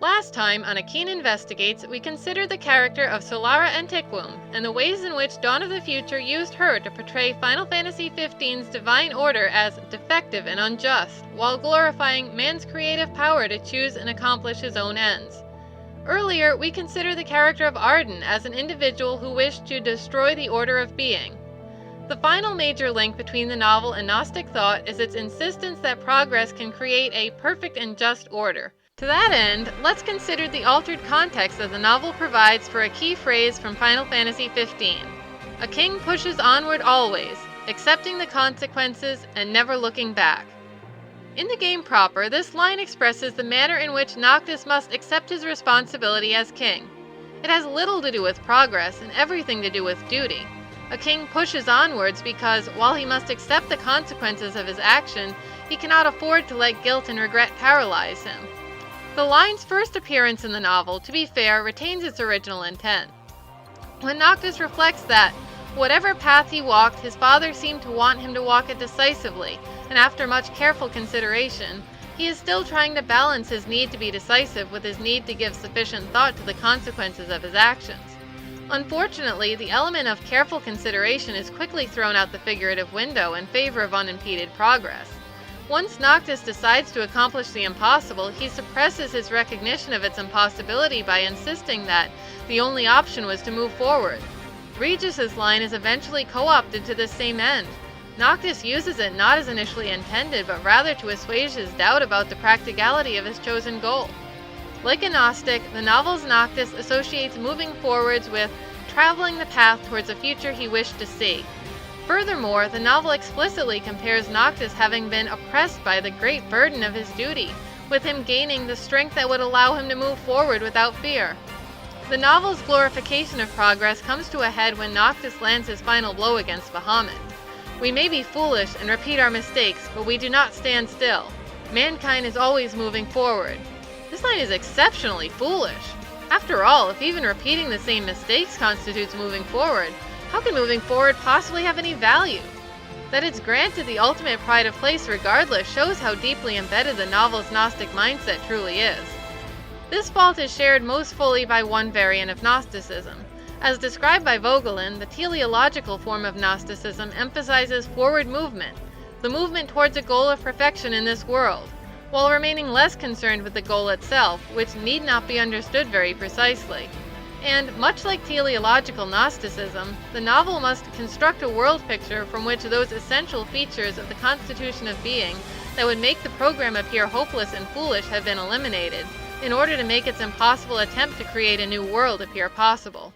Last time on Ikkin Investigates, we considered the character of Solara Antiquum and the ways in which Dawn of the Future used her to portray Final Fantasy XV's divine order as defective and unjust, while glorifying man's creative power to choose and accomplish his own ends. Earlier, we considered the character of Arden as an individual who wished to destroy the order of being. The final major link between the novel and Gnostic thought is its insistence that progress can create a perfect and just order. To that end, let's consider the altered context that the novel provides for a key phrase from Final Fantasy XV. A king pushes onward always, accepting the consequences and never looking back. In the game proper, this line expresses the manner in which Noctis must accept his responsibility as king. It has little to do with progress and everything to do with duty. A king pushes onwards because, while he must accept the consequences of his action, he cannot afford to let guilt and regret paralyze him. The line's first appearance in the novel, to be fair, retains its original intent. When Noctis reflects that, whatever path he walked, his father seemed to want him to walk it decisively, and after much careful consideration, he is still trying to balance his need to be decisive with his need to give sufficient thought to the consequences of his actions. Unfortunately, the element of careful consideration is quickly thrown out the figurative window in favor of unimpeded progress. Once Noctis decides to accomplish the impossible, he suppresses his recognition of its impossibility by insisting that the only option was to move forward. Regis's line is eventually co-opted to this same end. Noctis uses it not as initially intended, but rather to assuage his doubt about the practicality of his chosen goal. Like a Gnostic, the novel's Noctis associates moving forwards with traveling the path towards a future he wished to see. Furthermore, the novel explicitly compares Noctis having been oppressed by the great burden of his duty, with him gaining the strength that would allow him to move forward without fear. The novel's glorification of progress comes to a head when Noctis lands his final blow against Bahamut. We may be foolish and repeat our mistakes, but we do not stand still. Mankind is always moving forward. This line is exceptionally foolish. After all, if even repeating the same mistakes constitutes moving forward, how can moving forward possibly have any value? That it's granted the ultimate pride of place regardless shows how deeply embedded the novel's Gnostic mindset truly is. This fault is shared most fully by one variant of Gnosticism. As described by Vogelin, the teleological form of Gnosticism emphasizes forward movement, the movement towards a goal of perfection in this world, while remaining less concerned with the goal itself, which need not be understood very precisely. And, much like teleological Gnosticism, the novel must construct a world picture from which those essential features of the constitution of being that would make the program appear hopeless and foolish have been eliminated, in order to make its impossible attempt to create a new world appear possible.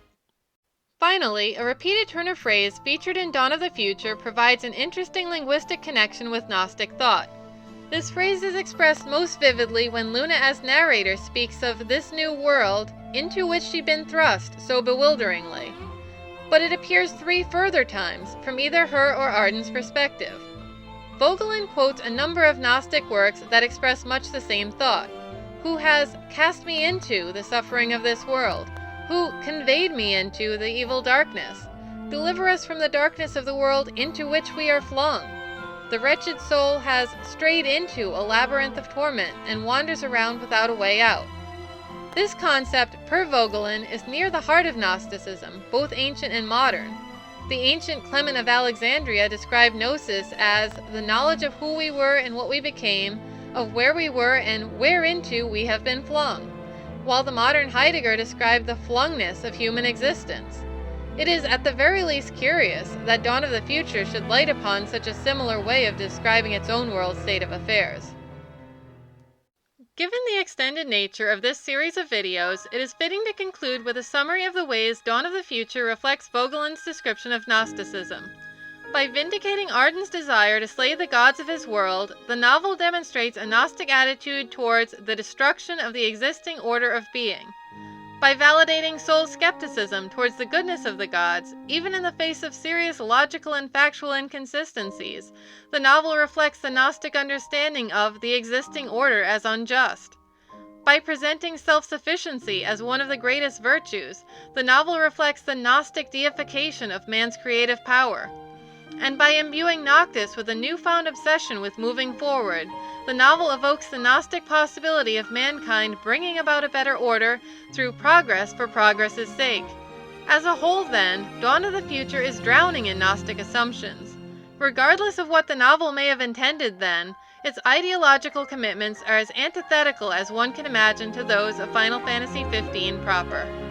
Finally, a repeated turn of phrase featured in Dawn of the Future provides an interesting linguistic connection with Gnostic thought. This phrase is expressed most vividly when Luna as narrator speaks of this new world into which she'd been thrust so bewilderingly. But it appears 3 further times, from either her or Arden's perspective. Vogelin quotes a number of Gnostic works that express much the same thought. Who has cast me into the suffering of this world? Who conveyed me into the evil darkness? Deliver us from the darkness of the world into which we are flung. The wretched soul has strayed into a labyrinth of torment and wanders around without a way out. This concept, per Vogelin, is near the heart of Gnosticism, both ancient and modern. The ancient Clement of Alexandria described Gnosis as the knowledge of who we were and what we became, of where we were and whereinto we have been flung, while the modern Heidegger described the flungness of human existence. It is at the very least curious that Dawn of the Future should light upon such a similar way of describing its own world state of affairs. Given the extended nature of this series of videos, it is fitting to conclude with a summary of the ways Dawn of the Future reflects Vogelin's description of Gnosticism. By vindicating Arden's desire to slay the gods of his world, the novel demonstrates a Gnostic attitude towards the destruction of the existing order of being. By validating Soul's skepticism towards the goodness of the gods, even in the face of serious logical and factual inconsistencies, the novel reflects the Gnostic understanding of the existing order as unjust. By presenting self-sufficiency as one of the greatest virtues, the novel reflects the Gnostic deification of man's creative power. And by imbuing Noctis with a newfound obsession with moving forward, The novel evokes the Gnostic possibility of mankind bringing about a better order through progress for progress's sake. As a whole, then, Dawn of the Future is drowning in Gnostic assumptions. Regardless of what the novel may have intended then, its ideological commitments are as antithetical as one can imagine to those of Final Fantasy XV proper.